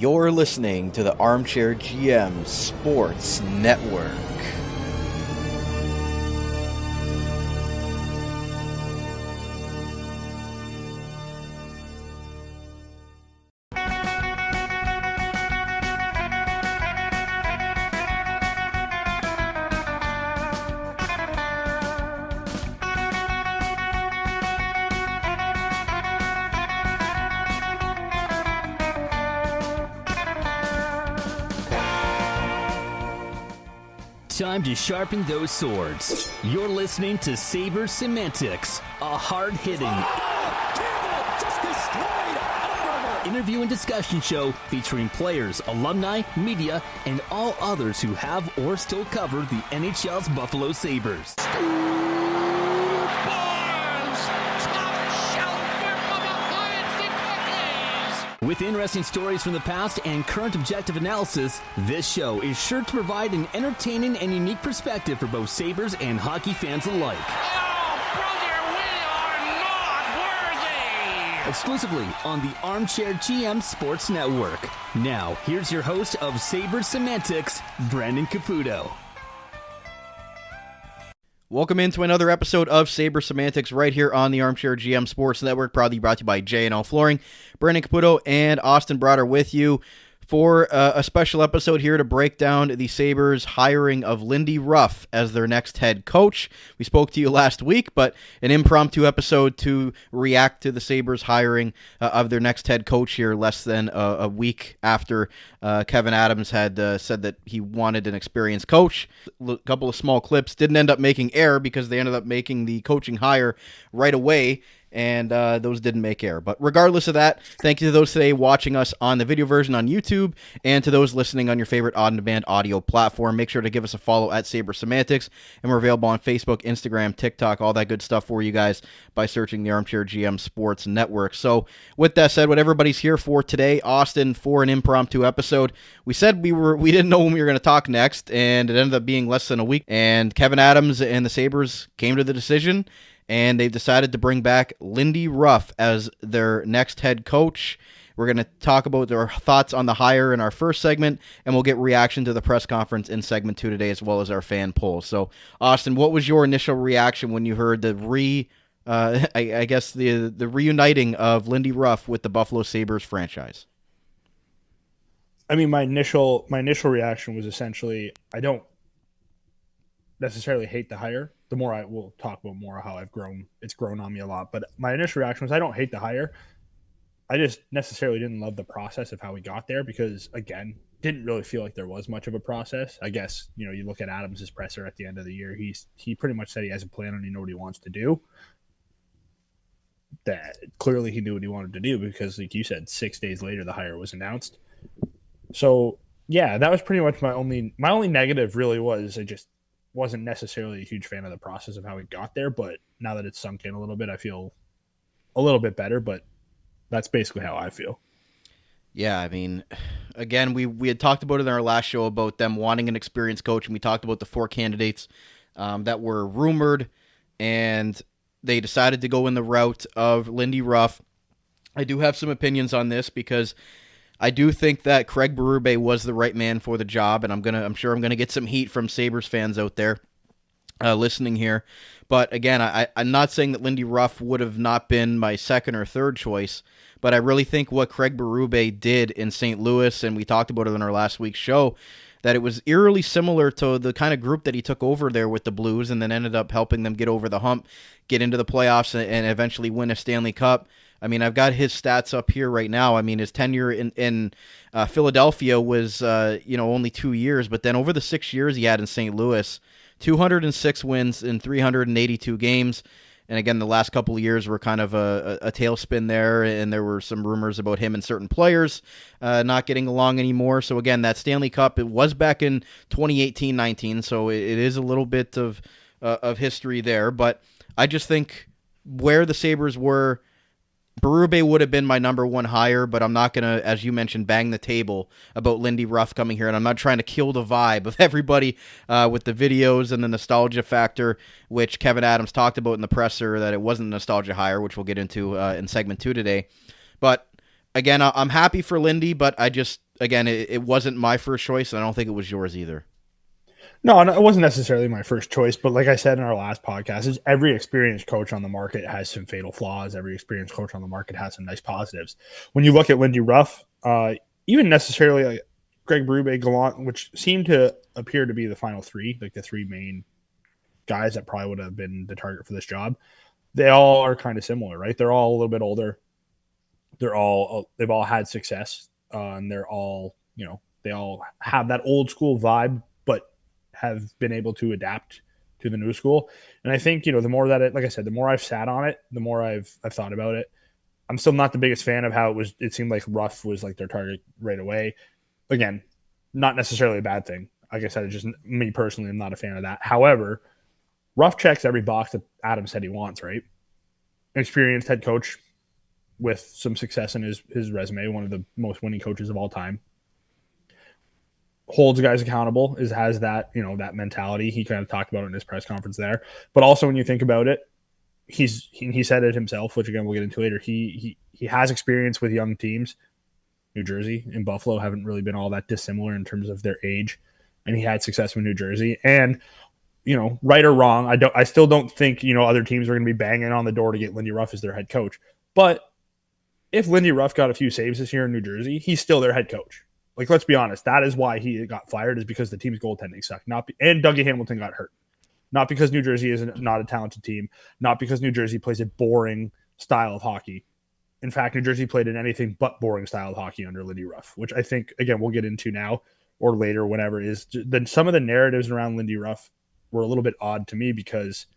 You're listening to the Armchair GM Sports Network. Time to sharpen those swords. You're listening to Sabres Semantics, a hard-hitting interview and discussion show featuring players, alumni, media, and all others who have or still cover the NHL's Buffalo Sabres. With interesting stories from the past and current objective analysis, this show is sure to provide an entertaining and unique perspective for both Sabres and hockey fans alike. Oh, brother, we are not worthy! Exclusively on the Armchair GM Sports Network. Now, here's your host of Sabres Semantics, Brandon Caputo. Welcome into another episode of Sabres Semantics right here on the Armchair GM Sports Network, proudly brought to you by J&L Flooring. Brandon Caputo and Austin Broder with you for a special episode here to break down the Sabres' hiring of Lindy Ruff as their next head coach. We spoke to you last week, but an impromptu episode to react to the Sabres' hiring of their next head coach here less than a week after Kevin Adams had said that he wanted an experienced coach. A couple of small clips didn't end up making air because they ended up making the coaching hire right away, and those didn't make air. But regardless of that, thank you to those today watching us on the video version on YouTube, and to those listening on your favorite on-demand audio platform. Make sure to give us a follow at Sabres Semantics, and we're available on Facebook, Instagram, TikTok, all that good stuff for you guys by searching the Armchair GM Sports Network. So with that said, what everybody's here for today, Austin, for an impromptu episode. We said we didn't know when we were going to talk next, and it ended up being less than a week, and Kevin Adams and the Sabres came to the decision, and they've decided to bring back Lindy Ruff as their next head coach. We're going to talk about their thoughts on the hire in our first segment, and we'll get reaction to the press conference in segment 2 today, as well as our fan poll. So, Austin, what was your initial reaction when you heard the the reuniting of Lindy Ruff with the Buffalo Sabres franchise? I mean, my initial reaction was essentially, I don't necessarily hate the hire. The more I will talk about more how it's grown on me a lot. But my initial reaction was, I don't hate the hire. I just necessarily didn't love the process of how we got there because, again, didn't really feel like there was much of a process. I guess, you look at Adams' presser at the end of the year, he pretty much said he has a plan and he knows what he wants to do. That clearly he knew what he wanted to do because, like you said, 6 days later the hire was announced. So, yeah, that was pretty much my only negative really was I just wasn't necessarily a huge fan of the process of how we got there, but now that it's sunk in a little bit, I feel a little bit better, but that's basically how I feel. Yeah, I mean, again, we had talked about it in our last show about them wanting an experienced coach, and we talked about the 4 candidates that were rumored, and they decided to go in the route of Lindy Ruff. I do have some opinions on this because I do think that Craig Berube was the right man for the job, and I'm sure I'm gonna get some heat from Sabres fans out there listening here. But again, I'm not saying that Lindy Ruff would have not been my second or third choice, but I really think what Craig Berube did in St. Louis, and we talked about it in our last week's show, that it was eerily similar to the kind of group that he took over there with the Blues and then ended up helping them get over the hump, get into the playoffs, and eventually win a Stanley Cup. I mean, I've got his stats up here right now. I mean, his tenure in Philadelphia was, only 2 years, but then over the 6 years he had in St. Louis, 206 wins in 382 games. And again, the last couple of years were kind of a tailspin there, and there were some rumors about him and certain players not getting along anymore. So again, that Stanley Cup, it was back in 2018-19, so it is a little bit of history there. But I just think where the Sabres were, Berube would have been my number one hire, but I'm not going to, as you mentioned, bang the table about Lindy Ruff coming here, and I'm not trying to kill the vibe of everybody with the videos and the nostalgia factor, which Kevin Adams talked about in the presser, that it wasn't a nostalgia hire, which we'll get into in segment 2 today. But again, I'm happy for Lindy, but I again, it wasn't my first choice, and I don't think it was yours either. No, it wasn't necessarily my first choice, but like I said in our last podcast, is every experienced coach on the market has some fatal flaws. Every experienced coach on the market has some nice positives. When you look at Lindy Ruff, even necessarily like Greg Berube, Gallant, which seemed to appear to be the final three, like the three main guys that probably would have been the target for this job, they all are kind of similar, right? They're all a little bit older. They've all had success, and they're all, they all have that old school vibe, but have been able to adapt to the new school. And I think, the more that like I said, the more I've sat on it, the more I've thought about it. I'm still not the biggest fan of how it seemed like Ruff was like their target right away. Again, not necessarily a bad thing. Like I said, it's just me personally, I'm not a fan of that. However, Ruff checks every box that Adam said he wants, right? An experienced head coach with some success in his resume, one of the most winning coaches of all time. Holds guys accountable, has that, that mentality. He kind of talked about it in his press conference there. But also when you think about it, he said it himself, which again we'll get into later. He has experience with young teams. New Jersey and Buffalo haven't really been all that dissimilar in terms of their age, and he had success with New Jersey. And right or wrong, I still don't think other teams are going to be banging on the door to get Lindy Ruff as their head coach. But if Lindy Ruff got a few saves this year in New Jersey, he's still their head coach. Like, let's be honest, that is why he got fired, is because the team's goaltending sucked. And Dougie Hamilton got hurt. Not because New Jersey is not a talented team, not because New Jersey plays a boring style of hockey. In fact, New Jersey played in anything but boring style of hockey under Lindy Ruff, which I think, again, we'll get into now or later, whenever, is then some of the narratives around Lindy Ruff were a little bit odd to me, because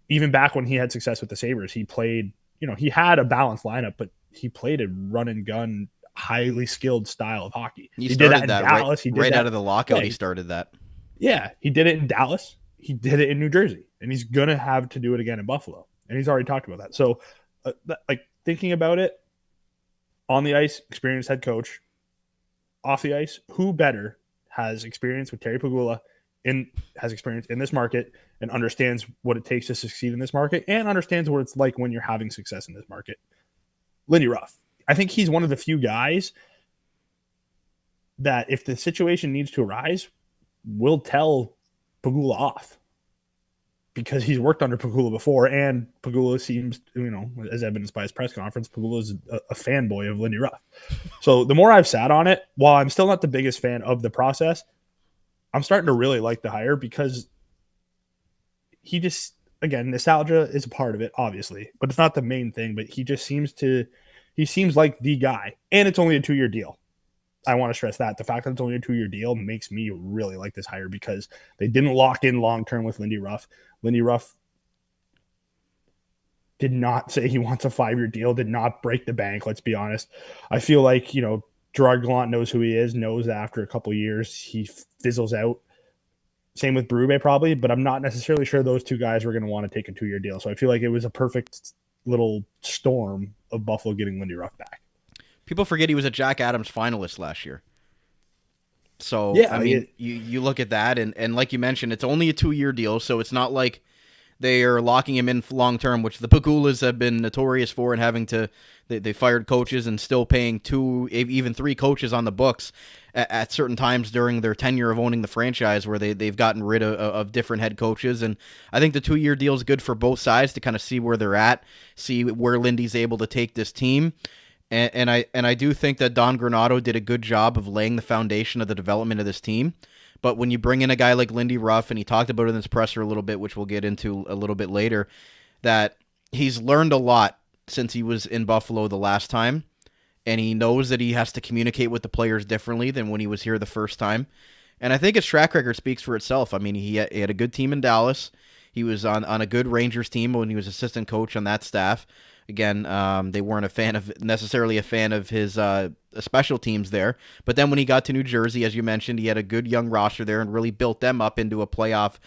even back when he had success with the Sabres, he played, he had a balanced lineup, but he played a run and gun, highly skilled style of hockey. He did that in Dallas. He did that out of the lockout. He started that. Yeah, he did it in Dallas. He did it in New Jersey, and he's gonna have to do it again in Buffalo. And he's already talked about that. So, thinking about it, on the ice, experienced head coach. Off the ice, who better has experience with Terry Pegula, has experience in this market, and understands what it takes to succeed in this market, and understands what it's like when you're having success in this market? Lindy Ruff. I think he's one of the few guys that, if the situation needs to arise, will tell Pegula off, because he's worked under Pegula before, and Pegula seems, as evidenced by his press conference, Pegula is a fanboy of Lindy Ruff. So the more I've sat on it, while I'm still not the biggest fan of the process, I'm starting to really like the hire, because he just, again, nostalgia is a part of it, obviously, but it's not the main thing. But he just seems like the guy, and it's only a 2-year deal. I want to stress that. The fact that it's only a 2-year deal makes me really like this hire, because they didn't lock in long-term with Lindy Ruff. Lindy Ruff did not say he wants a 5-year deal, did not break the bank, let's be honest. I feel like, Gerard Gallant knows who he is, knows that after a couple years he fizzles out. Same with Berube probably, but I'm not necessarily sure those two guys were going to want to take a 2-year deal. So I feel like it was a perfect little storm of Buffalo getting Lindy Ruff back. People forget he was a Jack Adams finalist last year. So, yeah, I mean, you look at that, and like you mentioned, it's only a 2-year deal, so it's not like they are locking him in long-term, which the Pegulas have been notorious for, and having to, they fired coaches and still paying 2, even 3 coaches on the books at certain times during their tenure of owning the franchise, where they've gotten rid of different head coaches. And I think the 2-year deal is good for both sides to kind of see where they're at, see where Lindy's able to take this team. And I do think that Don Granato did a good job of laying the foundation of the development of this team. But when you bring in a guy like Lindy Ruff, and he talked about it in his presser a little bit, which we'll get into a little bit later, that he's learned a lot since he was in Buffalo the last time, and he knows that he has to communicate with the players differently than when he was here the first time. And I think his track record speaks for itself. I mean, he had a good team in Dallas. He was on a good Rangers team when he was assistant coach on that staff. Again, they weren't necessarily a fan of his special teams there. But then when he got to New Jersey, as you mentioned, he had a good young roster there and really built them up into a playoff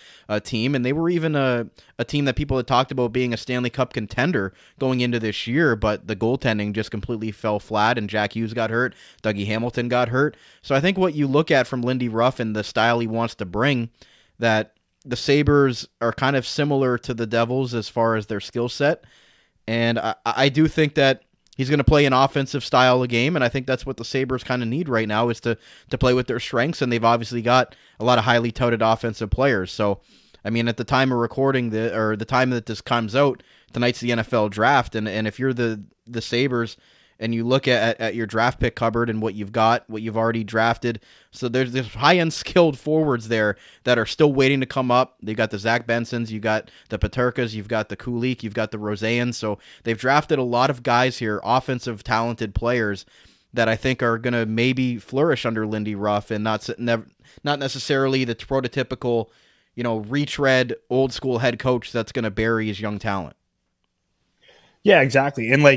team. And they were even a team that people had talked about being a Stanley Cup contender going into this year. But the goaltending just completely fell flat, and Jack Hughes got hurt. Dougie Hamilton got hurt. So I think what you look at from Lindy Ruff and the style he wants to bring, that the Sabres are kind of similar to the Devils as far as their skill set. And I do think that He's going to play an offensive style of game, and I think that's what the Sabres kind of need right now is to play with their strengths, and they've obviously got a lot of highly touted offensive players. So, I mean, at the time of recording, the time that this comes out, tonight's the NFL draft, and if you're the Sabres and you look at your draft pick cupboard and what you've got, what you've already drafted, so there's high-end skilled forwards there that are still waiting to come up. They've got the Zach Bensons, you've got the Peterkas, you've got the Kulik, you've got the Rosans, so they've drafted a lot of guys here, offensive, talented players that I think are going to maybe flourish under Lindy Ruff and not necessarily the prototypical, retread, old-school head coach that's going to bury his young talent. Yeah, exactly. And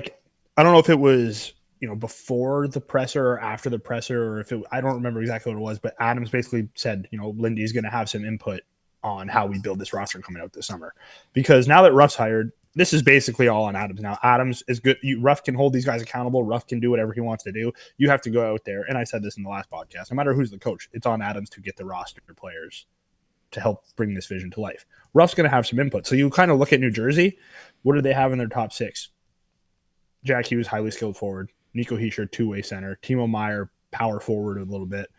I don't know if it was, before the presser or after the presser, or if I don't remember exactly what it was, but Adams basically said, Lindy's going to have some input on how we build this roster coming out this summer. Because now that Ruff's hired, this is basically all on Adams. Now, Adams is good. Ruff can hold these guys accountable. Ruff can do whatever he wants to do. You have to go out there. And I said this in the last podcast, no matter who's the coach, it's on Adams to get the roster players to help bring this vision to life. Ruff's going to have some input. So you kind of look at New Jersey. What do they have in their top six? Jack Hughes, highly skilled forward. Nico Hischier, two-way center. Timo Meier, power forward a little bit.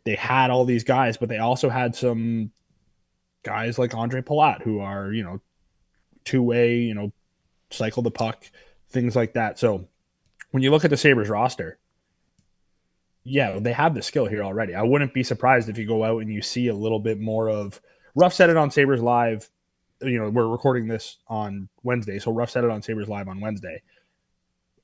They had all these guys, but they also had some guys like Andre Palat who are, two-way, cycle the puck, things like that. So when you look at the Sabres roster, yeah, they have the skill here already. I wouldn't be surprised if you go out and you see a little bit more of – Ruff said it on Sabres Live. We're recording this on Wednesday, so Ruff said it on Sabres Live on Wednesday.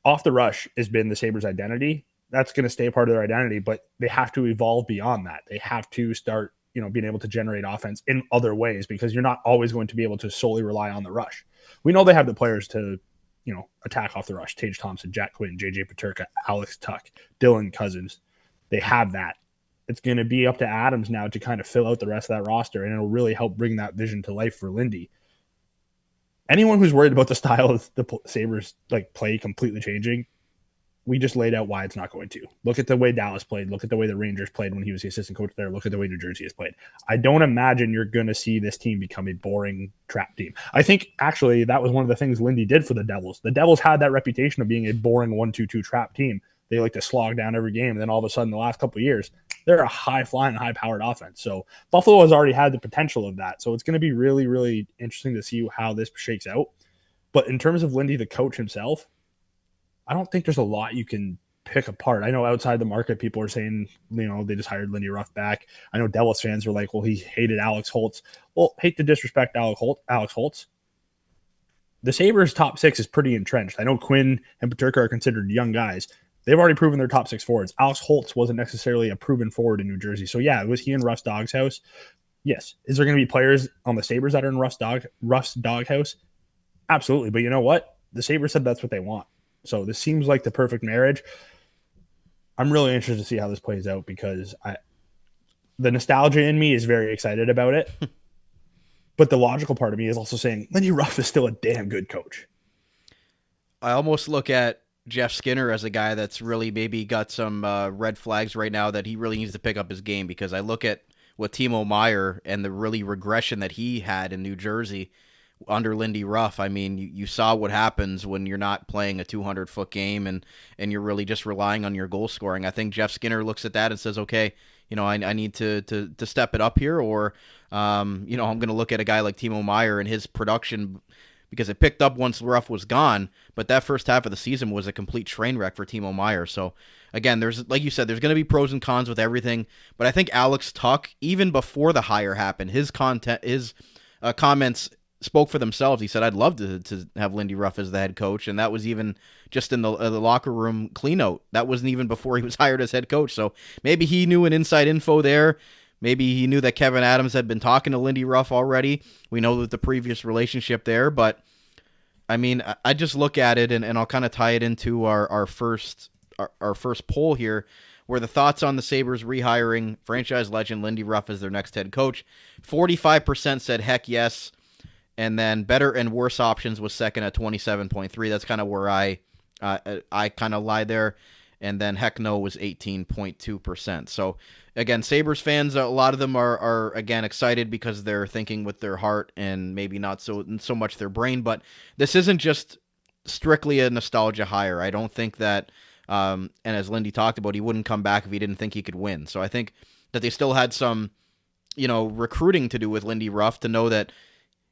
Off the rush has been the Sabres' identity. That's going to stay part of their identity, but they have to evolve beyond that. They have to start, being able to generate offense in other ways because you're not always going to be able to solely rely on the rush. We know they have the players to, attack off the rush. Tage Thompson, Jack Quinn, JJ Peterka, Alex Tuck, Dylan Cousins. They have that. It's going to be up to Adams now to kind of fill out the rest of that roster, and it'll really help bring that vision to life for Lindy. Anyone who's worried about the style of the Sabres play completely changing, we just laid out why it's not going to. Look at the way Dallas played. Look at the way the Rangers played when he was the assistant coach there. Look at the way New Jersey has played. I don't imagine you're going to see this team become a boring trap team. I think, actually, that was one of the things Lindy did for the Devils. The Devils had that reputation of being a boring 1-2-2 trap team. They like to slog down every game, and then all of a sudden, the last couple of years, they're a high-flying, high-powered offense. So Buffalo has already had the potential of that. So it's going to be really, really interesting to see how this shakes out. But in terms of Lindy, the coach himself, I don't think there's a lot you can pick apart. I know outside the market, people are saying, they just hired Lindy Ruff back. I know Devils fans were like, well, he hated Alex Holtz. Well, hate to disrespect Alex Holtz. The Sabres' top six is pretty entrenched. I know Quinn and Peterka are considered young guys. They've already proven their top six forwards. Alex Holtz wasn't necessarily a proven forward in New Jersey. So, yeah, was he in Ruff's doghouse? Yes. Is there going to be players on the Sabres that are in Ruff's doghouse? Absolutely. But you know what? The Sabres said that's what they want. So this seems like the perfect marriage. I'm really interested to see how this plays out because the nostalgia in me is very excited about it. But the logical part of me is also saying Lindy Ruff is still a damn good coach. I almost look at Jeff Skinner as a guy that's really maybe got some red flags right now that he really needs to pick up his game because I look at what Timo Meier and the really regression that he had in New Jersey under Lindy Ruff. I mean, you saw what happens when you're not playing a 200-foot game and you're really just relying on your goal scoring. I think Jeff Skinner looks at that and says, okay, I need to step it up here or, I'm going to look at a guy like Timo Meier and his production because it picked up once Ruff was gone, but that first half of the season was a complete train wreck for Timo Meier. So, again, there's like you said, there's going to be pros and cons with everything, but I think Alex Tuck, even before the hire happened, his comments spoke for themselves. He said, I'd love to have Lindy Ruff as the head coach, and that was even just in the locker room clean-out. That wasn't even before he was hired as head coach, so maybe he knew an inside info there. Maybe he knew that Kevin Adams had been talking to Lindy Ruff already. We know that the previous relationship there, but I mean, I just look at it, and I'll kind of tie it into our first poll here, where the thoughts on the Sabres rehiring franchise legend Lindy Ruff as their next head coach. 45% said heck yes, and then better and worse options was second at 27.3. That's kind of where I kind of lie there. And then heck no was 18.2%. So again, Sabres fans, a lot of them are again excited because they're thinking with their heart and maybe not so much their brain. But this isn't just strictly a nostalgia hire. I don't think that, and as Lindy talked about, he wouldn't come back if he didn't think he could win. So I think that they still had some, recruiting to do with Lindy Ruff to know that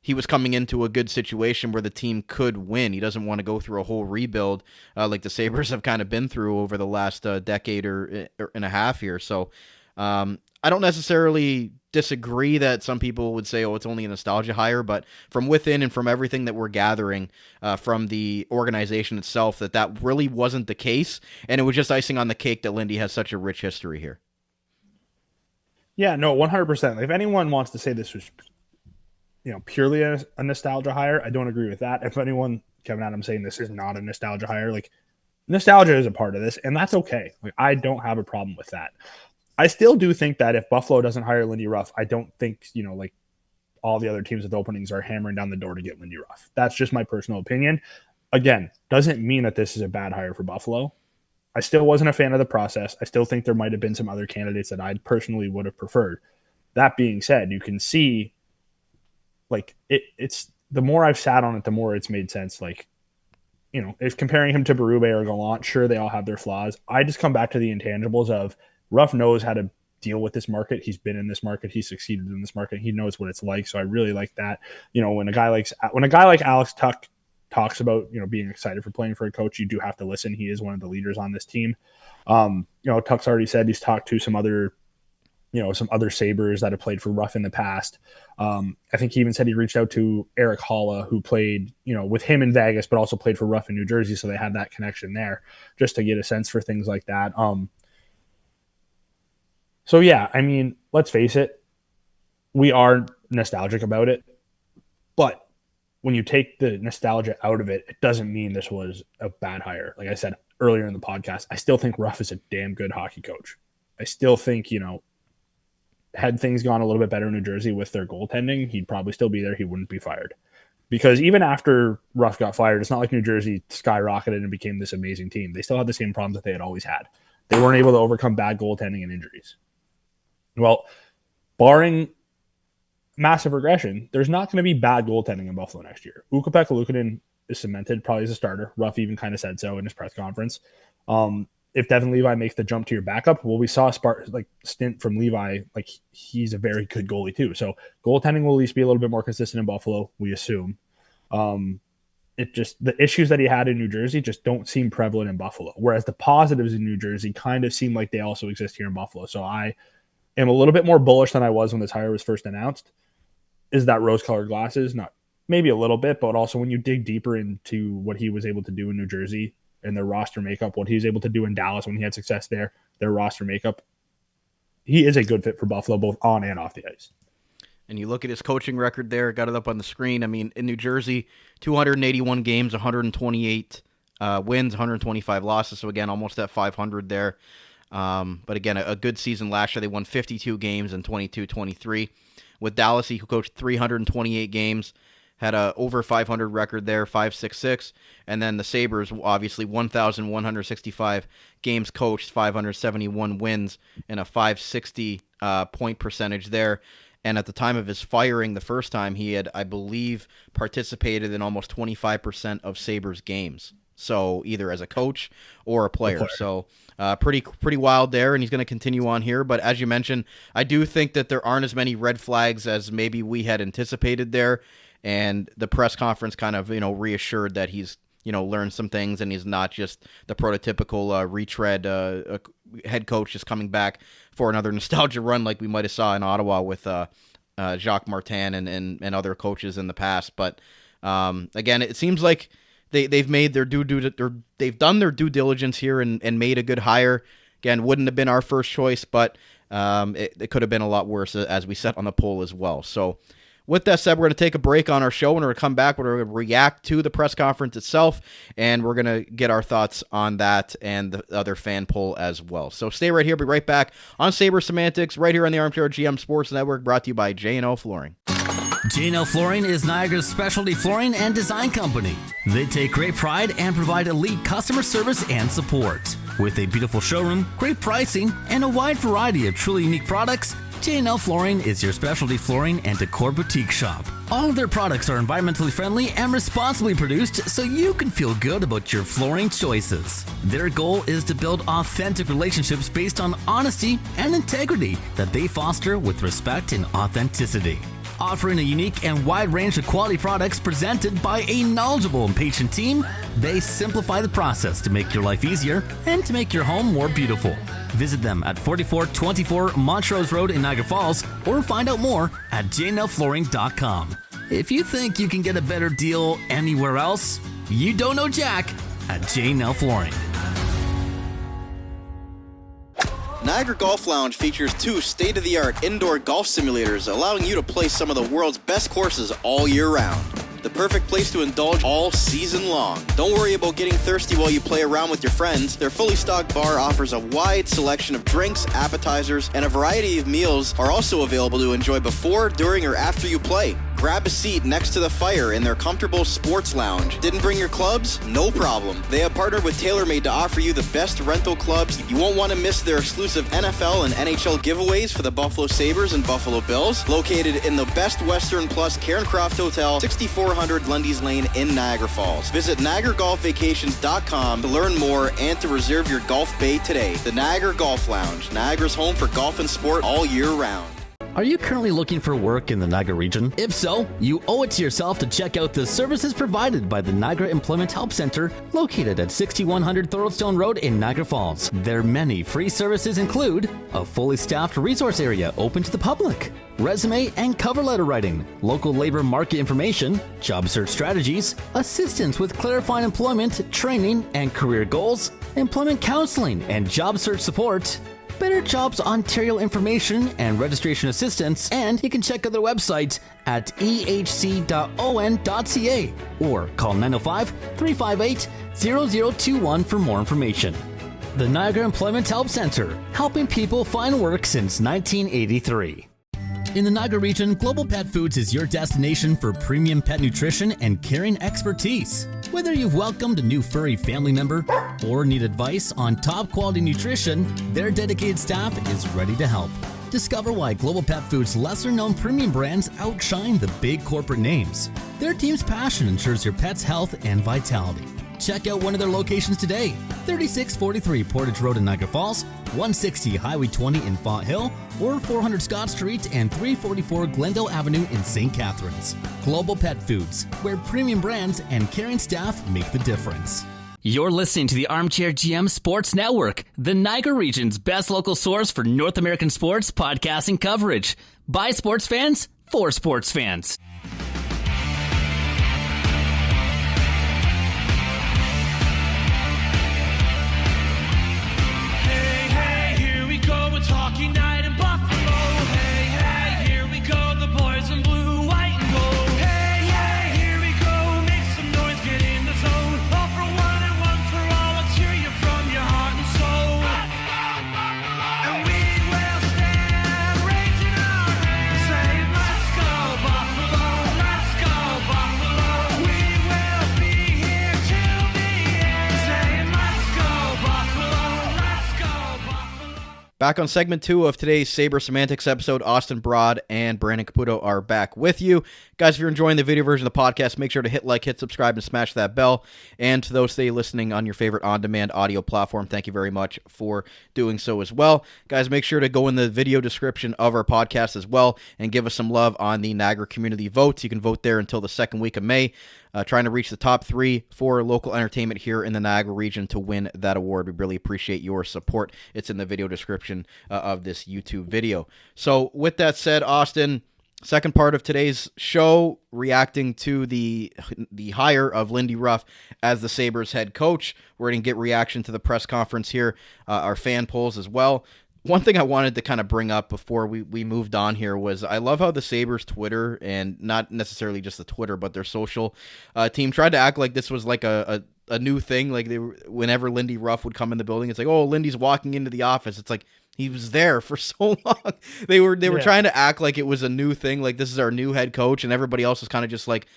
he was coming into a good situation where the team could win. He doesn't want to go through a whole rebuild like the Sabres have kind of been through over the last decade or and a half here. So I don't necessarily disagree that some people would say, oh, it's only a nostalgia hire, but from within and from everything that we're gathering from the organization itself, that really wasn't the case. And it was just icing on the cake that Lindy has such a rich history here. Yeah, no, 100%. If anyone wants to say this was purely a nostalgia hire, I don't agree with that. If anyone, Kevin Adams, saying this is not a nostalgia hire, like, nostalgia is a part of this, and that's okay. Like, I don't have a problem with that. I still do think that if Buffalo doesn't hire Lindy Ruff, I don't think, like all the other teams with openings are hammering down the door to get Lindy Ruff. That's just my personal opinion. Again, doesn't mean that this is a bad hire for Buffalo. I still wasn't a fan of the process. I still think there might have been some other candidates that I personally would have preferred. That being said, you can see, like, it's the more I've sat on it, the more it's made sense. Like, if comparing him to Berube or Gallant, sure, they all have their flaws. I just come back to the intangibles of Ruff knows how to deal with this market. He's been in this market. He's succeeded in this market. He knows what it's like. So I really like that. When a guy like Alex Tuck talks about, being excited for playing for a coach, you do have to listen. He is one of the leaders on this team. Tuck's already said he's talked to some other Sabres that have played for Ruff in the past. I think he even said he reached out to Eric Halla, who played, with him in Vegas, but also played for Ruff in New Jersey. So they had that connection there just to get a sense for things like that. So yeah, I mean, let's face it, we are nostalgic about it, but when you take the nostalgia out of it, it doesn't mean this was a bad hire. Like I said earlier in the podcast, I still think Ruff is a damn good hockey coach. I still think, had things gone a little bit better in New Jersey with their goaltending, he'd probably still be there. He wouldn't be fired. Because even after Ruff got fired, it's not like New Jersey skyrocketed and became this amazing team. They still had the same problems that they had always had. They weren't able to overcome bad goaltending and injuries. Well, barring massive regression, there's not going to be bad goaltending in Buffalo next year. Ukko-Pekka Luukkonen is cemented, probably as a starter. Ruff even kind of said so in his press conference. If Devin Levi makes the jump to your backup, well, we saw a stint from Levi. Like, he's a very good goalie too. So goaltending will at least be a little bit more consistent in Buffalo, we assume. The issues that he had in New Jersey just don't seem prevalent in Buffalo. Whereas the positives in New Jersey kind of seem like they also exist here in Buffalo. So I am a little bit more bullish than I was when this hire was first announced. Is that rose-colored glasses? Not maybe a little bit, but also when you dig deeper into what he was able to do in New Jersey and their roster makeup, what he was able to do in Dallas when he had success there, their roster makeup, he is a good fit for Buffalo, both on and off the ice. And you look at his coaching record there, got it up on the screen. I mean, in New Jersey, 281 games, 128 wins, 125 losses. So again, almost at 500 there. But again, a good season last year. They won 52 games in 22-23. With Dallas, he coached 328 games, had a over 500 record there, 566. And then the Sabres, obviously 1,165 games coached, 571 wins, and a 560 point percentage there. And at the time of his firing the first time, he had, I believe, participated in almost 25% of Sabres games. So either as a coach or a player. So pretty wild there, and he's going to continue on here. But as you mentioned, I do think that there aren't as many red flags as maybe we had anticipated there. And the press conference kind of, reassured that he's, learned some things and he's not just the prototypical retread head coach just coming back for another nostalgia run like we might have saw in Ottawa with Jacques Martin and other coaches in the past. But again, it seems like they've made they've done their due diligence here and made a good hire. Again, wouldn't have been our first choice, but it could have been a lot worse, as we set on the poll as well. So with that said, we're going to take a break on our show, and we're going to come back. We're going to react to the press conference itself, and we're going to get our thoughts on that and the other fan poll as well. So stay right here. Be right back on Sabres Semantics, right here on the Armchair GM Sports Network, brought to you by J&L Flooring. J&L Flooring is Niagara's specialty flooring and design company. They take great pride and provide elite customer service and support. With a beautiful showroom, great pricing, and a wide variety of truly unique products, J&L Flooring is your specialty flooring and decor boutique shop. All of their products are environmentally friendly and responsibly produced so you can feel good about your flooring choices. Their goal is to build authentic relationships based on honesty and integrity that they foster with respect and authenticity. Offering a unique and wide range of quality products presented by a knowledgeable and patient team, they simplify the process to make your life easier and to make your home more beautiful. Visit them at 4424 Montrose Road in Niagara Falls or find out more at jnlflooring.com. If you think you can get a better deal anywhere else, you don't know Jack at JNL Flooring. Niagara Golf Lounge features 2 state-of-the-art indoor golf simulators, allowing you to play some of the world's best courses all year round. The perfect place to indulge all season long. Don't worry about getting thirsty while you play around with your friends. Their fully stocked bar offers a wide selection of drinks, appetizers, and a variety of meals are also available to enjoy before, during, or after you play. Grab a seat next to the fire in their comfortable sports lounge. Didn't bring your clubs? No problem. They have partnered with TaylorMade to offer you the best rental clubs. You won't want to miss their exclusive NFL and NHL giveaways for the Buffalo Sabres and Buffalo Bills. Located in the Best Western Plus Cairncroft Hotel, 6400 Lundy's Lane in Niagara Falls. Visit NiagaraGolfVacations.com to learn more and to reserve your golf bay today. The Niagara Golf Lounge, Niagara's home for golf and sport all year round. Are you currently looking for work in the Niagara region? If so, you owe it to yourself to check out the services provided by the Niagara Employment Help Center located at 6100 Thoroldstone Road in Niagara Falls. Their many free services include a fully staffed resource area open to the public, resume and cover letter writing, local labor market information, job search strategies, assistance with clarifying employment, training and career goals, employment counseling and job search support, Better Jobs Ontario information and registration assistance, and you can check out their website at ehc.on.ca or call 905-358-0021 for more information. The Niagara Employment Help Center, helping people find work since 1983. In the Niagara region, Global Pet Foods is your destination for premium pet nutrition and caring expertise. Whether you've welcomed a new furry family member or need advice on top quality nutrition, their dedicated staff is ready to help. Discover why Global Pet Foods' lesser-known premium brands outshine the big corporate names. Their team's passion ensures your pet's health and vitality. Check out one of their locations today, 3643 Portage Road in Niagara Falls, 160 Highway 20 in Font Hill, or 400 Scott Street and 344 Glendale Avenue in St. Catharines. Global Pet Foods, where premium brands and caring staff make the difference. You're listening to the Armchair GM Sports Network, the Niagara region's best local source for North American sports podcasting coverage. By sports fans, for sports fans. It's hockey night in Buffalo. Hey, hey, here we go. The boys in blue, white, and gold. Hey, hey, here we go. Make some noise, get in the zone. All for one and one for all. Let's hear you from your heart and soul. And we will stand raising our hands, saying, let's go Buffalo, let's go Buffalo. We will be here till the end, saying, let's go Buffalo, let's go Buffalo. Back on segment 2 of today's Sabres Semantics episode, Austin Broad and Brandon Caputo are back with you. Guys, if you're enjoying the video version of the podcast, make sure to hit like, hit subscribe, and smash that bell. And to those stay listening on your favorite on-demand audio platform, thank you very much for doing so as well. Guys, make sure to go in the video description of our podcast as well and give us some love on the Niagara Community Votes. You can vote there until the second week of May. Trying to reach the top 3 for local entertainment here in the Niagara region to win that award. We really appreciate your support. It's in the video description of this YouTube video. So with that said, Austin, second part of today's show, reacting to the hire of Lindy Ruff as the Sabres head coach. We're going to get reaction to the press conference here, our fan polls as well. One thing I wanted to kind of bring up before we moved on here was I love how the Sabres Twitter, and not necessarily just the Twitter, but their social team tried to act like this was like a new thing. Like whenever Lindy Ruff would come in the building, it's like, oh, Lindy's walking into the office. It's like he was there for so long. They were trying to act like it was a new thing. Like this is our new head coach, and everybody else was kind of just like,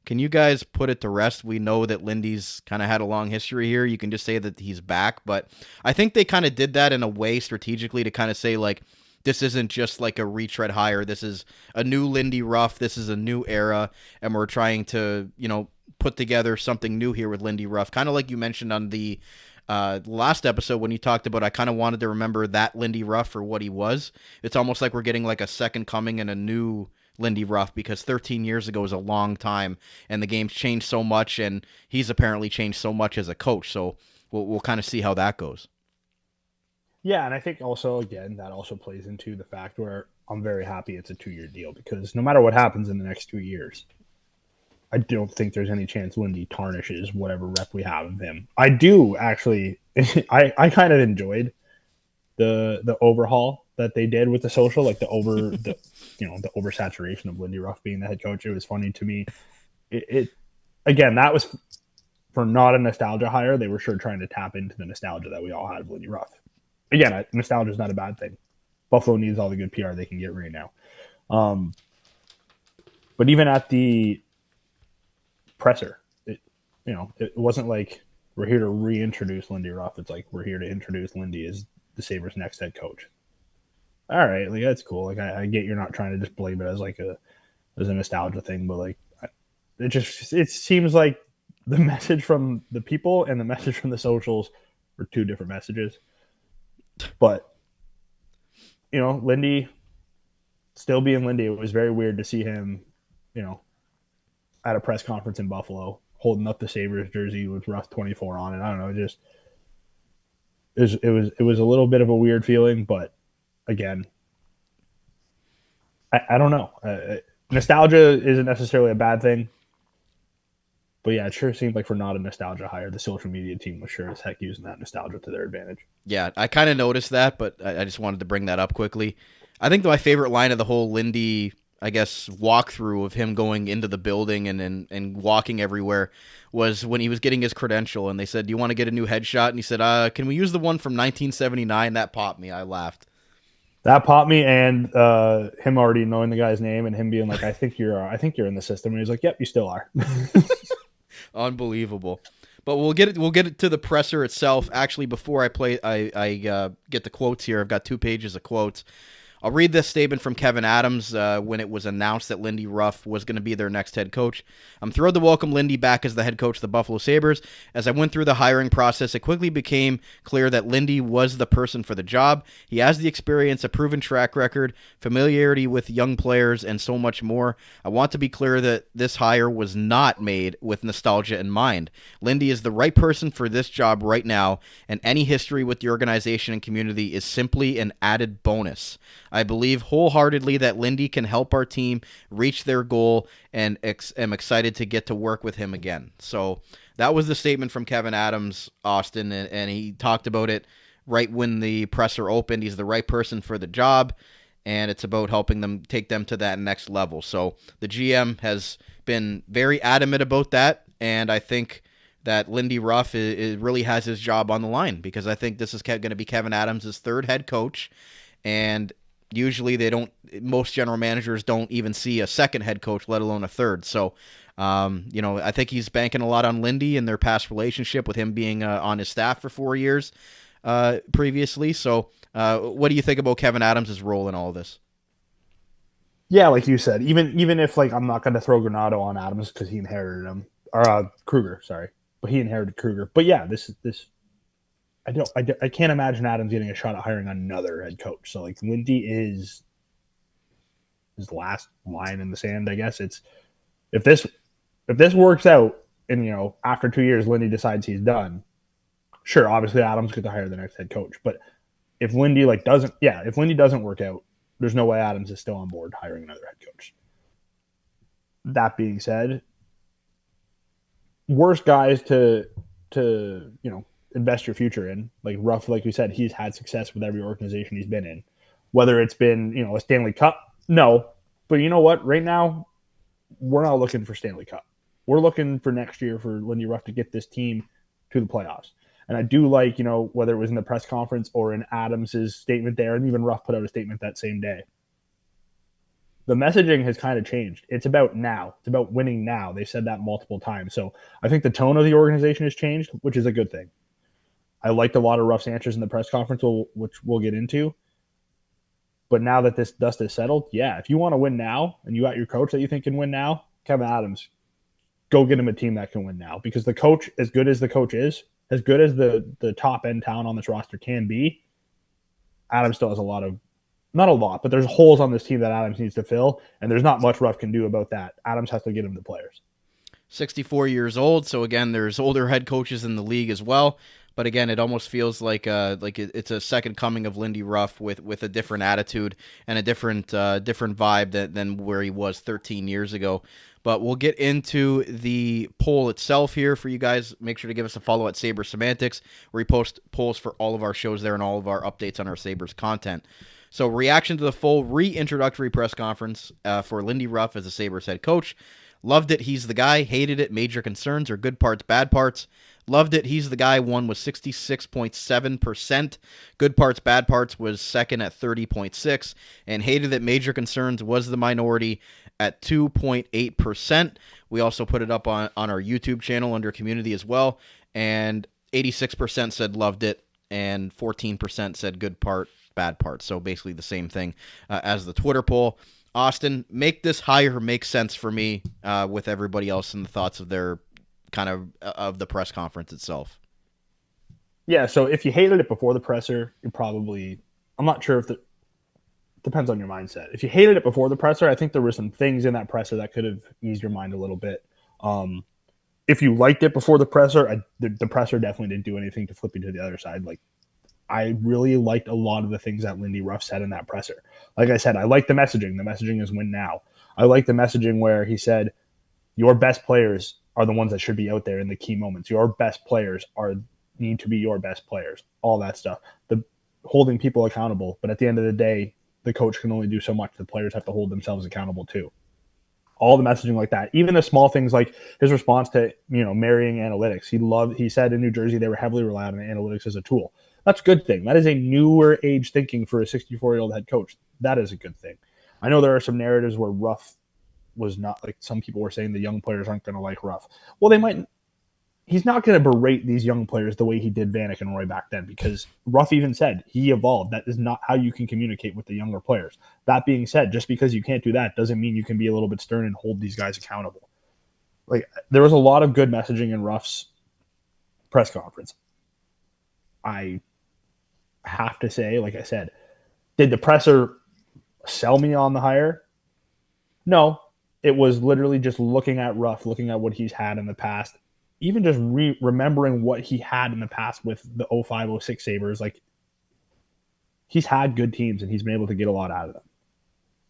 can you guys put it to rest? We know that Lindy's kind of had a long history here. You can just say that he's back. But I think they kind of did that in a way strategically to kind of say, like, this isn't just like a retread hire. This is a new Lindy Ruff. This is a new era, and we're trying to, put together something new here with Lindy Ruff. Kind of like you mentioned on the last episode when you talked about, I kind of wanted to remember that Lindy Ruff for what he was. It's almost like we're getting like a second coming and a new Lindy Ruff, because 13 years ago is a long time, and the game's changed so much, and he's apparently changed so much as a coach. So we'll kind of see how that goes. Yeah, and I think also, again, that also plays into the fact where I'm very happy it's a 2-year deal, because no matter what happens in the next 2 years, I don't think there's any chance Lindy tarnishes whatever rep we have of him. I do actually. I kind of enjoyed the overhaul that they did with the social, like the oversaturation of Lindy Ruff being the head coach. It was funny to me. It again, that was for not a nostalgia hire. They were sure trying to tap into the nostalgia that we all had of Lindy Ruff. Again, nostalgia is not a bad thing. Buffalo needs all the good PR they can get right now. But even at the presser, it wasn't like we're here to reintroduce Lindy Ruff. It's like we're here to introduce Lindy as the Sabres' next head coach. All right, like that's cool. Like I get you're not trying to just blame it as like a nostalgia thing, but like it seems like the message from the people and the message from the socials were two different messages. But Lindy still being Lindy, it was very weird to see him, at a press conference in Buffalo holding up the Sabres jersey with Ruff 24 on it. I don't know, it was a little bit of a weird feeling, but again, I don't know. Nostalgia isn't necessarily a bad thing, but yeah, it sure seemed like for not a nostalgia hire, the social media team was sure as heck using that nostalgia to their advantage. Yeah, I kind of noticed that, but I just wanted to bring that up quickly. I think my favorite line of the whole Lindy, I guess, walkthrough of him going into the building and walking everywhere was when he was getting his credential, and they said, "Do you want to get a new headshot?" And he said, "Can we use the one from 1979?" That popped me. I laughed. That popped me, and him already knowing the guy's name and him being like, I think you're in the system." And he's like, "Yep, you still are." Unbelievable. But we'll get it to the presser itself. Actually, before I get the quotes here, I've got 2 pages of quotes. I'll read this statement from Kevin Adams when it was announced that Lindy Ruff was going to be their next head coach. "I'm thrilled to welcome Lindy back as the head coach of the Buffalo Sabres. As I went through the hiring process, it quickly became clear that Lindy was the person for the job. He has the experience, a proven track record, familiarity with young players, and so much more. I want to be clear that this hire was not made with nostalgia in mind. Lindy is the right person for this job right now, and any history with the organization and community is simply an added bonus. I believe wholeheartedly that Lindy can help our team reach their goal, and am excited to get to work with him again." So that was the statement from Kevin Adams, Austin, and he talked about it right when the presser opened. He's the right person for the job, and it's about helping them take them to that next level. So the GM has been very adamant about that, and I think that Lindy Ruff really has his job on the line, because I think this is going to be Kevin Adams' third head coach, and usually most general managers don't even see a second head coach, let alone a third. So, I think he's banking a lot on Lindy and their past relationship with him being on his staff for 4 years previously. So, what do you think about Kevin Adams' role in all of this? Yeah, like you said, even if like I'm not going to throw Granato on Adams because he inherited him, or Kruger, sorry, but he inherited Kruger. But yeah, this I can't imagine Adams getting a shot at hiring another head coach. So like Lindy is his last line in the sand, I guess. It's if this works out and after 2 years Lindy decides he's done, sure, obviously Adams gets to hire the next head coach. But if Lindy doesn't work out, there's no way Adams is still on board hiring another head coach. That being said, worst guys to invest your future in, like Ruff, like we said, he's had success with every organization he's been in. Whether it's been, a Stanley Cup, no. But you know what? Right now, we're not looking for Stanley Cup. We're looking for next year for Lindy Ruff to get this team to the playoffs. And I do like, whether it was in the press conference or in Adams' statement there, and even Ruff put out a statement that same day. The messaging has kind of changed. It's about now. It's about winning now. They said that multiple times. So I think the tone of the organization has changed, which is a good thing. I liked a lot of Ruff's answers in the press conference, which we'll get into. But now that this dust is settled, yeah, if you want to win now and you got your coach that you think can win now, Kevin Adams, go get him a team that can win now. Because the coach, as good as the coach is, as good as the top end talent on this roster can be, Adams still has a lot of, not a lot, but there's holes on this team that Adams needs to fill, and there's not much Ruff can do about that. Adams has to get him the players. 64 years old, so again, there's older head coaches in the league as well. But again, it almost feels like it's a second coming of Lindy Ruff with a different attitude and a different vibe than where he was 13 years ago. But we'll get into the poll itself here for you guys. Make sure to give us a follow at Sabres Semantics, where we post polls for all of our shows there and all of our updates on our Sabres content. So reaction to the full reintroductory press conference for Lindy Ruff as a Sabres head coach. Loved it, he's the guy. Hated it, major concerns or good parts, bad parts. Loved it, he's the guy. One was 66.7%. Good parts, bad parts was second at 30.6%. And hated it, major concerns was the minority at 2.8%. We also put it up on our YouTube channel under community as well. And 86% said loved it. And 14% said good part, bad part. So basically the same thing as the Twitter poll. Austin, make this higher make sense for me with everybody else and the thoughts of their of the press conference itself. Yeah, so if you hated it before the presser, you're probably, I'm not sure if depends on your mindset. If you hated it before the presser, I think there were some things in that presser that could have eased your mind a little bit. If you liked it before the presser, the presser definitely didn't do anything to flip you to the other side. Like, I really liked a lot of the things that Lindy Ruff said in that presser. Like I said, I like the messaging. The messaging is win now. I like the messaging where he said, your best players are the ones that should be out there in the key moments. Your best players need to be your best players. All that stuff. The holding people accountable. But at the end of the day, the coach can only do so much. The players have to hold themselves accountable too. All the messaging like that. Even the small things like his response to, marrying analytics. He said in New Jersey they were heavily reliant on analytics as a tool. That's a good thing. That is a newer age thinking for a 64-year-old head coach. That is a good thing. I know there are some narratives where Ruff was not, like some people were saying the young players aren't going to like Ruff. Well, they might. He's not going to berate these young players the way he did Vanek and Roy back then, because Ruff even said he evolved. That is not how you can communicate with the younger players. That being said, just because you can't do that doesn't mean you can be a little bit stern and hold these guys accountable. Like, there was a lot of good messaging in Ruff's press conference. I have to say, like I said, did the presser sell me on the hire? No. It was literally just looking at Ruff, looking at what he's had in the past, even just remembering what he had in the past with the 05-06 Sabres. Like, he's had good teams and he's been able to get a lot out of them.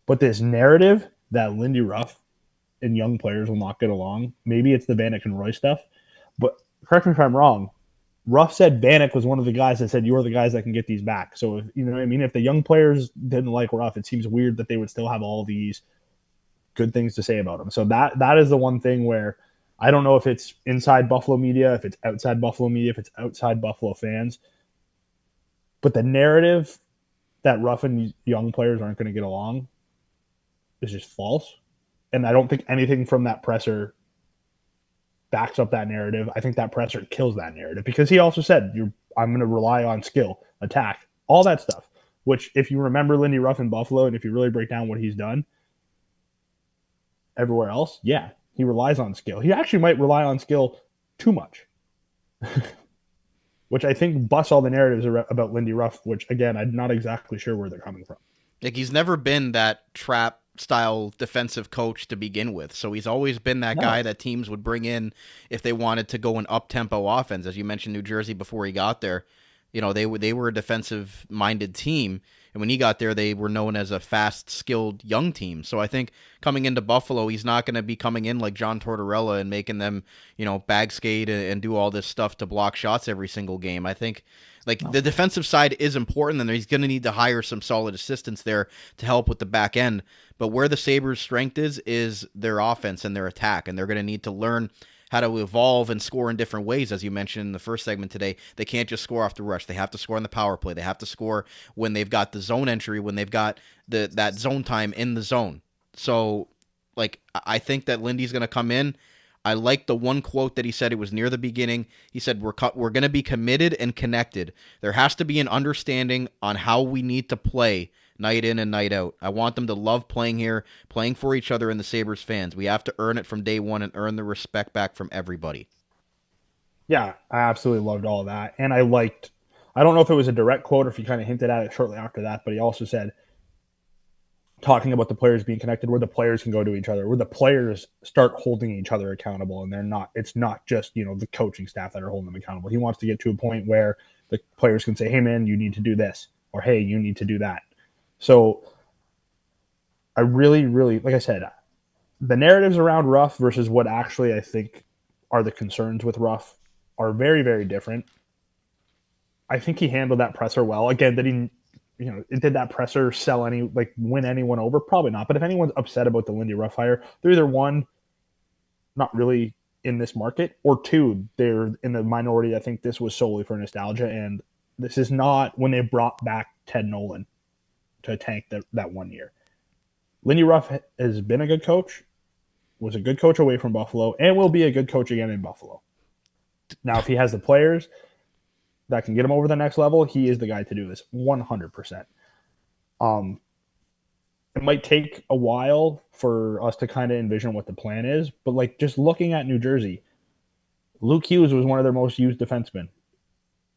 But this narrative that Lindy Ruff and young players will not get along, maybe it's the Vanek and Roy stuff, but correct me if I'm wrong, Ruff said Vanek was one of the guys that said, you're the guys that can get these back. So, if, you know what I mean? If the young players didn't like Ruff, it seems weird that they would still have all these good things to say about him. So that is the one thing where I don't know if it's inside Buffalo media, if it's outside Buffalo media, if it's outside Buffalo fans. But the narrative that Ruff and young players aren't going to get along is just false. And I don't think anything from that presser backs up that narrative. I think that presser kills that narrative, because he also said, I'm going to rely on skill, attack, all that stuff, which if you remember Lindy Ruff in Buffalo, and if you really break down what he's done everywhere else, yeah, he relies on skill. He actually might rely on skill too much, which I think busts all the narratives about Lindy Ruff, which, again, I'm not exactly sure where they're coming from. Like, he's never been that trap style defensive coach to begin with. So he's always been that guy that teams would bring in if they wanted to go an up-tempo offense. As you mentioned, New Jersey before he got there, they were a defensive-minded team. And when he got there, they were known as a fast, skilled young team. So I think coming into Buffalo, he's not going to be coming in like John Tortorella and making them, bag skate and do all this stuff to block shots every single game. I think the defensive side is important, and he's going to need to hire some solid assistants there to help with the back end. But where the Sabres' strength is their offense and their attack, and they're going to need to learn how to evolve and score in different ways. As you mentioned in the first segment today, they can't just score off the rush. They have to score on the power play. They have to score when they've got the zone entry, when they've got that zone time in the zone. So, I think that Lindy's going to come in. I like the one quote that he said. It was near the beginning. He said, we're going to be committed and connected. There has to be an understanding on how we need to play night in and night out. I want them to love playing here, playing for each other and the Sabres fans. We have to earn it from day one and earn the respect back from everybody. Yeah, I absolutely loved all of that. And I don't know if it was a direct quote or if he kind of hinted at it shortly after that, but he also said, talking about the players being connected, where the players can go to each other, where the players start holding each other accountable, and it's not just, the coaching staff that are holding them accountable. He wants to get to a point where the players can say, hey man, you need to do this, or hey, you need to do that. So I really, really, like I said, the narratives around Ruff versus what actually I think are the concerns with Ruff are very, very different. I think he handled that presser well. Again, did that presser win anyone over? Probably not. But if anyone's upset about the Lindy Ruff hire, they're either one, not really in this market, or two, they're in the minority. I think this was solely for nostalgia, and this is not when they brought back Ted Nolan to tank that 1 year. Lindy Ruff has been a good coach, was a good coach away from Buffalo, and will be a good coach again in Buffalo. Now, if he has the players that can get him over the next level, he is the guy to do this 100%. It might take a while for us to kind of envision what the plan is, but just looking at New Jersey, Luke Hughes was one of their most used defensemen.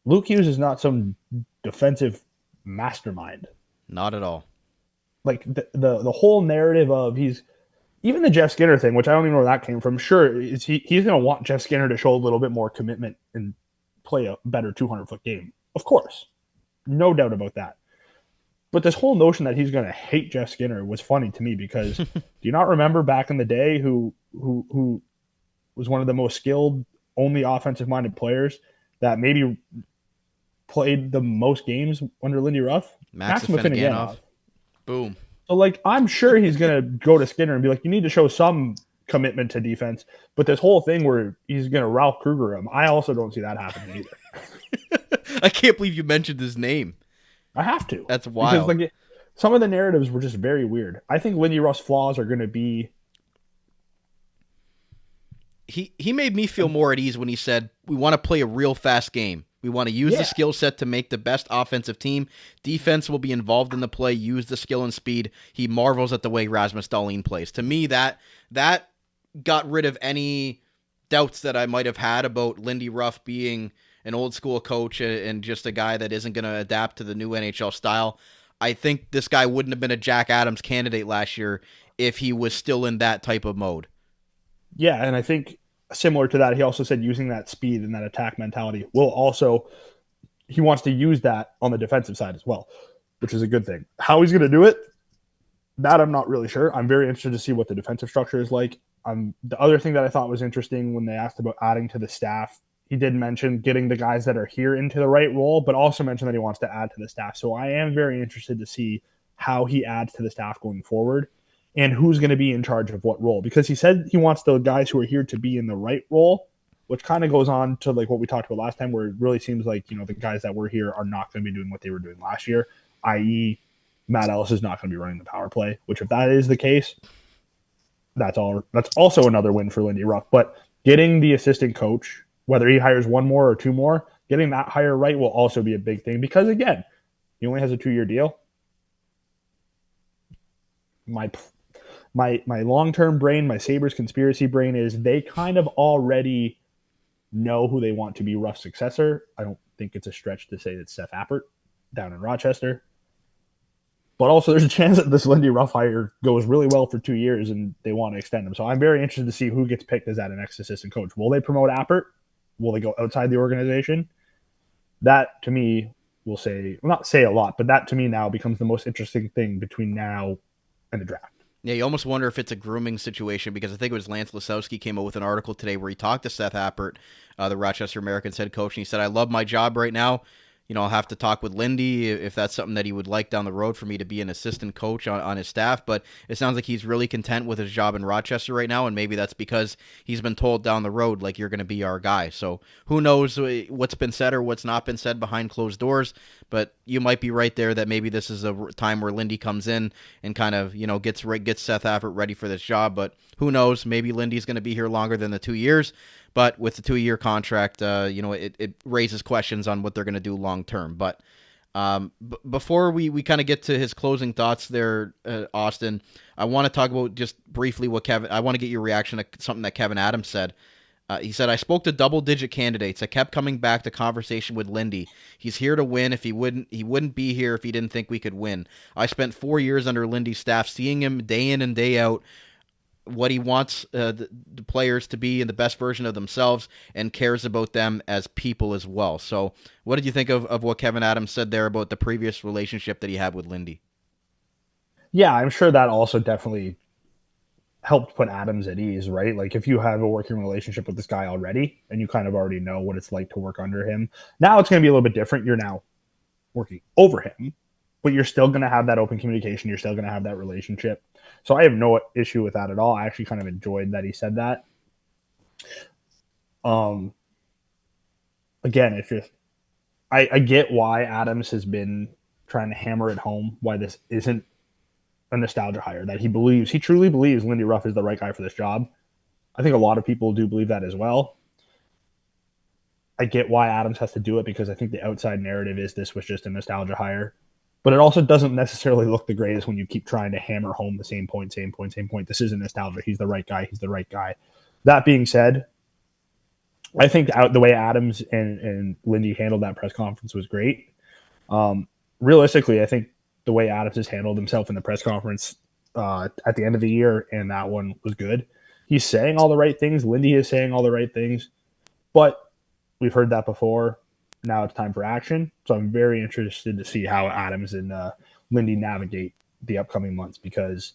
Luke Hughes is not some defensive mastermind. Not at all. The whole narrative of even the Jeff Skinner thing, which I don't even know where that came from. Sure, he's going to want Jeff Skinner to show a little bit more commitment and play a better 200-foot game. Of course. No doubt about that. But this whole notion that he's going to hate Jeff Skinner was funny to me because do you not remember back in the day who was one of the most skilled, only offensive-minded players that maybe played the most games under Lindy Ruff? Maxim Afinogenov. Boom. So, I'm sure he's going to go to Skinner and be like, you need to show some commitment to defense. But this whole thing where he's going to Ralph Kruger him, I also don't see that happening either. I can't believe you mentioned his name. I have to. That's wild. Because, some of the narratives were just very weird. I think Lindy Ruff's flaws are going to be... He made me feel more at ease when he said, we want to play a real fast game. We want to use the skill set to make the best offensive team. Defense will be involved in the play, use the skill and speed. He marvels at the way Rasmus Dahlin plays. To me, that got rid of any doubts that I might have had about Lindy Ruff being an old school coach and just a guy that isn't going to adapt to the new NHL style. I think this guy wouldn't have been a Jack Adams candidate last year if he was still in that type of mode. Yeah, and I think similar to that, he also said using that speed and that attack mentality he wants to use that on the defensive side as well, which is a good thing. How he's going to do it, that I'm not really sure. I'm very interested to see what the defensive structure is like. The other thing that I thought was interesting when they asked about adding to the staff, he did mention getting the guys that are here into the right role, but also mentioned that he wants to add to the staff. So I am very interested to see how he adds to the staff going forward and who's going to be in charge of what role. Because he said he wants the guys who are here to be in the right role, which kind of goes on to what we talked about last time, where it really seems like, the guys that were here are not going to be doing what they were doing last year, i.e. Matt Ellis is not going to be running the power play, which if that is the case, that's also another win for Lindy Ruff. But getting the assistant coach, whether he hires one more or two more, getting that hire right will also be a big thing because, again, he only has a 2-year deal. My long-term brain, my Sabres conspiracy brain is they kind of already know who they want to be Ruff's successor. I don't think it's a stretch to say it's Seth Appert down in Rochester. But also there's a chance that this Lindy Ruff hire goes really well for 2 years and they want to extend him. So I'm very interested to see who gets picked as that next assistant coach. Will they promote Appert? Will they go outside the organization? That, to me, will not say a lot, but that, to me, now becomes the most interesting thing between now and the draft. Yeah, you almost wonder if it's a grooming situation because I think it was Lance Lasowski came out with an article today where he talked to Seth Appert, the Rochester Americans head coach, and he said, I love my job right now. I'll have to talk with Lindy if that's something that he would like down the road for me to be an assistant coach on his staff. But it sounds like he's really content with his job in Rochester right now, and maybe that's because he's been told down the road, you're going to be our guy. So who knows what's been said or what's not been said behind closed doors, but you might be right there that maybe this is a time where Lindy comes in and kind of, gets Seth Appert ready for this job. But who knows? Maybe Lindy's going to be here longer than the 2 years. But with the 2-year contract, it raises questions on what they're going to do long term. But Before we kind of get to his closing thoughts there, Austin, I want to talk about just briefly I want to get your reaction to something that Kevin Adams said. He said, I spoke to double-digit candidates. I kept coming back to conversation with Lindy. He's here to win. He wouldn't be here if he didn't think we could win. I spent 4 years under Lindy's staff, seeing him day in and day out, what he wants the players to be in the best version of themselves, and cares about them as people as well. So what did you think of what Kevin Adams said there about the previous relationship that he had with Lindy? Yeah, I'm sure that also definitely helped put Adams at ease, right? Like if you have a working relationship with this guy already and you kind of already know what it's like to work under him, now it's going to be a little bit different. You're now working over him, but you're still going to have that open communication. You're still going to have that relationship. So I have no issue with that at all. I actually kind of enjoyed that he said that. Again, it's just, I get why Adams has been trying to hammer it home, why this isn't a nostalgia hire, that he truly believes Lindy Ruff is the right guy for this job. I think a lot of people do believe that as well. I get why Adams has to do it, because I think the outside narrative is this was just a nostalgia hire. But it also doesn't necessarily look the greatest when you keep trying to hammer home the same point. This isn't nostalgia. He's the right guy. That being said, I think the way Adams and Lindy handled that press conference was great. Realistically, I think the way Adams has handled himself in the press conference at the end of the year and that one was good. He's saying all the right things. Lindy is saying all the right things. But we've heard that before. Now it's time for action. So I'm very interested to see how Adams and Lindy navigate the upcoming months, because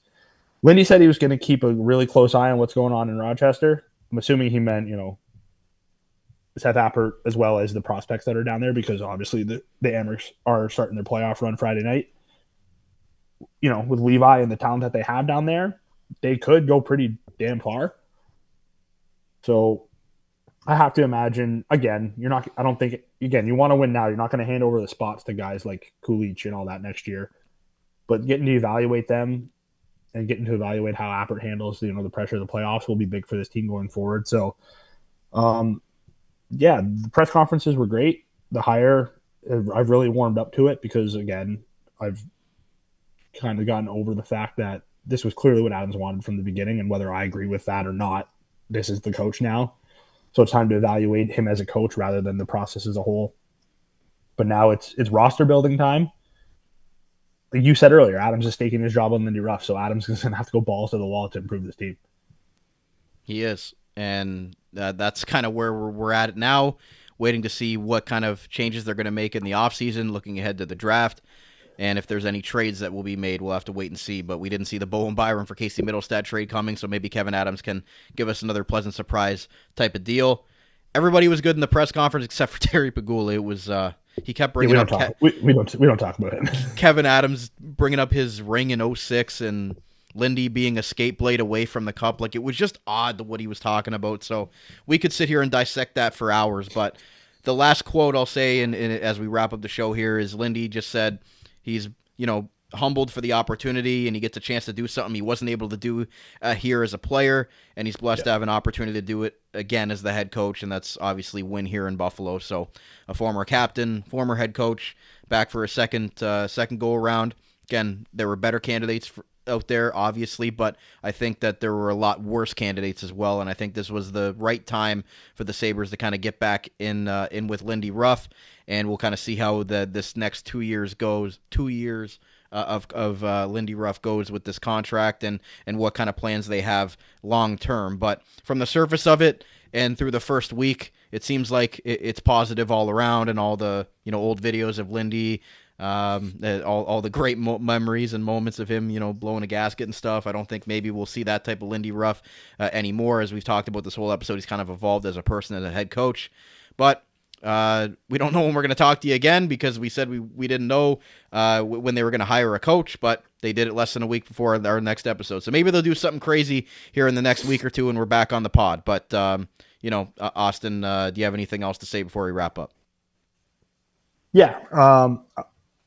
Lindy said he was going to keep a really close eye on what's going on in Rochester. I'm assuming he meant, Seth Appert as well as the prospects that are down there, because obviously the Amers are starting their playoff run Friday night. With Levi and the talent that they have down there, they could go pretty damn far. So I have to imagine, again, you want to win now. You're not going to hand over the spots to guys like Kulich and all that next year, but getting to evaluate them and getting to evaluate how Appert handles, the pressure of the playoffs will be big for this team going forward. So, the press conferences were great. The hire, I've really warmed up to it, because again, I've kind of gotten over the fact that this was clearly what Adams wanted from the beginning, and whether I agree with that or not, this is the coach now. So it's time to evaluate him as a coach rather than the process as a whole. But now it's roster building time. Like you said earlier, Adams is staking his job on Lindy Ruff, so Adams is going to have to go balls to the wall to improve this team. He is, and that's kind of where we're at now, waiting to see what kind of changes they're going to make in the offseason, looking ahead to the draft. And if there's any trades that will be made, we'll have to wait and see. But we didn't see the Bowen Byron for Casey Middlestad trade coming, so maybe Kevin Adams can give us another pleasant surprise type of deal. Everybody was good in the press conference except for Terry Pagula. It was he kept bringing up we don't talk about him. Kevin Adams bringing up his ring in 06 and Lindy being a skate blade away from the cup. Like, it was just odd what he was talking about. So we could sit here and dissect that for hours. But the last quote I'll say, and as we wrap up the show here, is Lindy just said he's, humbled for the opportunity, and he gets a chance to do something he wasn't able to do here as a player, and he's blessed to have an opportunity to do it again as the head coach, and that's obviously win here in Buffalo. So a former captain, former head coach, back for a second go-around. Again, there were better candidates out there, obviously, but I think that there were a lot worse candidates as well, and I think this was the right time for the Sabres to kind of get back in with Lindy Ruff, and we'll kind of see how this next 2 years goes. 2 years of Lindy Ruff goes with this contract, and what kind of plans they have long term. But from the surface of it and through the first week, it seems like it's positive all around, and all the old videos of Lindy, all the great memories and moments of him blowing a gasket and stuff. I don't think maybe we'll see that type of Lindy Ruff anymore. As we've talked about this whole episode, he's kind of evolved as a person, as a head coach. But we don't know when we're going to talk to you again, because we said we didn't know when they were going to hire a coach, but they did it less than a week before our next episode. So maybe they'll do something crazy here in the next week or two, and we're back on the pod. But Austin, do you have anything else to say before we wrap up? Yeah.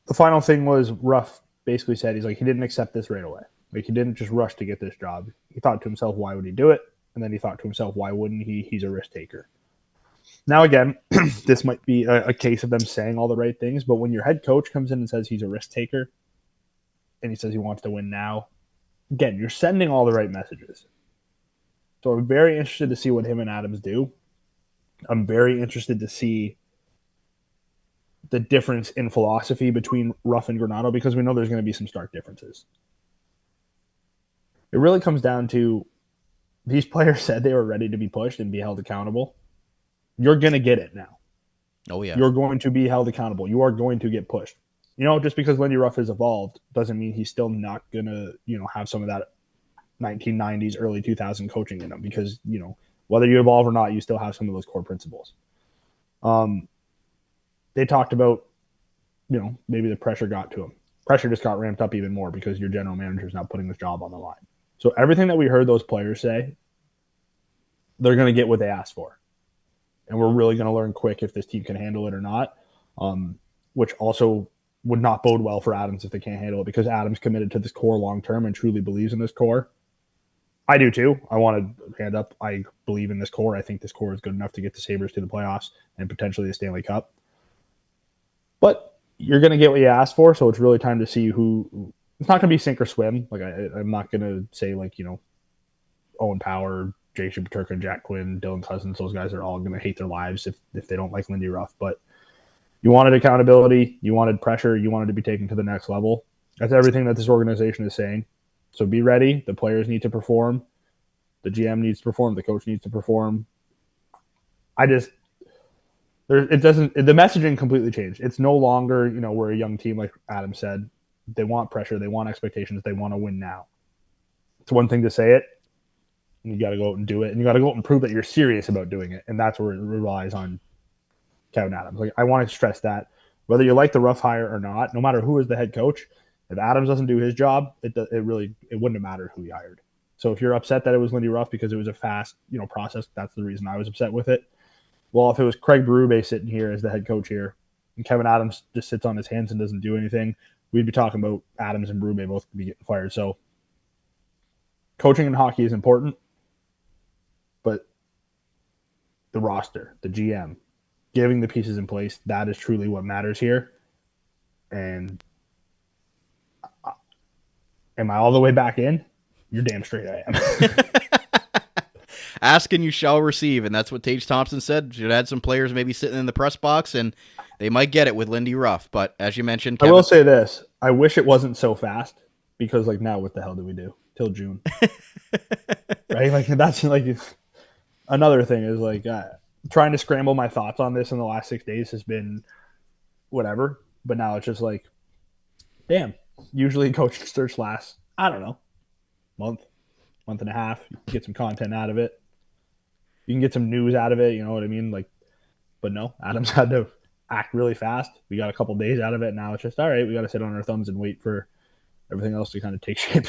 The final thing was Ruff basically said he didn't accept this right away. Like, he didn't just rush to get this job. He thought to himself, why would he do it? And then he thought to himself, why wouldn't he? He's a risk taker. Now, again, this might be a case of them saying all the right things, but when your head coach comes in and says he's a risk taker and he says he wants to win now, again, you're sending all the right messages. So I'm very interested to see what him and Adams do. I'm very interested to see the difference in philosophy between Ruff and Granato, because we know there's going to be some stark differences. It really comes down to these players said they were ready to be pushed and be held accountable. You're going to get it now. Oh, yeah. You're going to be held accountable. You are going to get pushed. Just because Lindy Ruff has evolved doesn't mean he's still not going to, have some of that 1990s, early 2000 coaching in him, because, whether you evolve or not, you still have some of those core principles. They talked about, maybe the pressure got to him. Pressure just got ramped up even more because your general manager is now putting this job on the line. So everything that we heard those players say, they're going to get what they asked for. And we're really going to learn quick if this team can handle it or not, which also would not bode well for Adams if they can't handle it, because Adams committed to this core long-term and truly believes in this core. I do too. I want to hand up. I believe in this core. I think this core is good enough to get the Sabres to the playoffs and potentially the Stanley Cup. But you're going to get what you asked for, so it's really time to see who. It's not going to be sink or swim. Like I'm not going to say Owen Power, Jason Paterka, Jack Quinn, Dylan Cousins. Those guys are all going to hate their lives if they don't like Lindy Ruff. But you wanted accountability, you wanted pressure, you wanted to be taken to the next level. That's everything that this organization is saying. So be ready. The players need to perform. The GM needs to perform. The coach needs to perform. The messaging completely changed. It's no longer, we're a young team, like Adam said. They want pressure. They want expectations. They want to win now. It's one thing to say it, and you got to go out and do it, and you got to go out and prove that you're serious about doing it, and that's where it relies on Kevin Adams. Like, I want to stress that whether you like the Ruff hire or not, no matter who is the head coach, if Adams doesn't do his job, it wouldn't have mattered who he hired. So if you're upset that it was Lindy Ruff because it was a fast, process, that's the reason I was upset with it. Well, if it was Craig Berube sitting here as the head coach here, and Kevin Adams just sits on his hands and doesn't do anything, we'd be talking about Adams and Berube both be getting fired. So coaching in hockey is important, but the roster, the GM, giving the pieces in place, that is truly what matters here. And am I all the way back in? You're damn straight I am. Ask and you shall receive, and that's what Tage Thompson said. Should have had some players maybe sitting in the press box, and they might get it with Lindy Ruff. But as you mentioned, I will say this. I wish it wasn't so fast, because now what the hell do we do? Till June. Right? That's another thing is trying to scramble my thoughts on this in the last 6 days has been whatever. But now it's just damn, usually coaching search lasts, I don't know, month and a half. You can get some content out of it. You can get some news out of it. You know what I mean? But no, Adams had to act really fast. We got a couple days out of it. Now it's just, all right, we got to sit on our thumbs and wait for everything else to kind of take shape.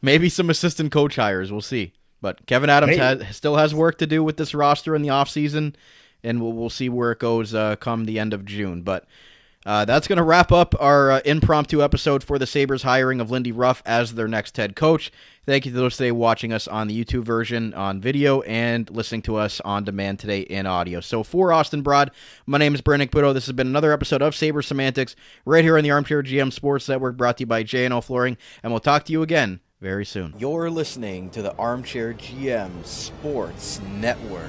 Maybe some assistant coach hires. We'll see. But Kevin Adams still has work to do with this roster in the offseason, and we'll see where it goes come the end of June. But that's going to wrap up our impromptu episode for the Sabres hiring of Lindy Ruff as their next head coach. Thank you to those today watching us on the YouTube version on video and listening to us on demand today in audio. So for Austin Broad, my name is Brandon Caputo. This has been another episode of Sabres Semantics right here on the Armchair GM Sports Network, brought to you by J&L Flooring, and we'll talk to you again very soon. You're listening to the Armchair GM Sports Network.